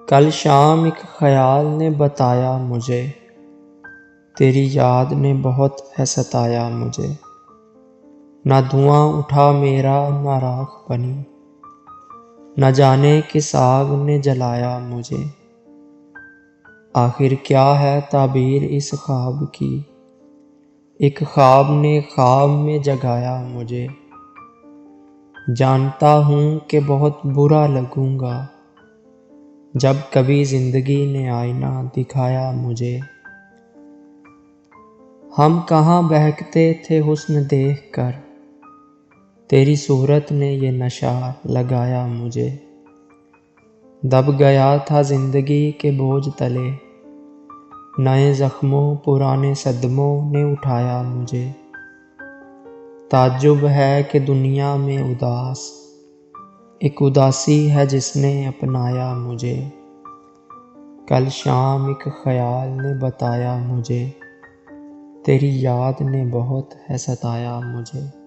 कल शाम एक ख्याल ने बताया मुझे, तेरी याद ने बहुत है सताया मुझे। ना धुआं उठा मेरा ना राख बनी, न जाने किस आग ने जलाया मुझे। आखिर क्या है ताबीर इस ख्वाब की, एक ख्वाब ने ख्वाब में जगाया मुझे। जानता हूँ कि बहुत बुरा लगूंगा, जब कभी जिंदगी ने आईना दिखाया मुझे। हम कहाँ बहकते थे हुस्न देख कर, तेरी सूरत ने ये नशा लगाया मुझे। दब गया था जिंदगी के बोझ तले, नए जख्मों पुराने सदमों ने उठाया मुझे। ताज्जुब है कि दुनिया में उदास एक उदासी है जिसने अपनाया मुझे। कल शाम एक ख्याल ने बताया मुझे, तेरी याद ने बहुत है सताया मुझे।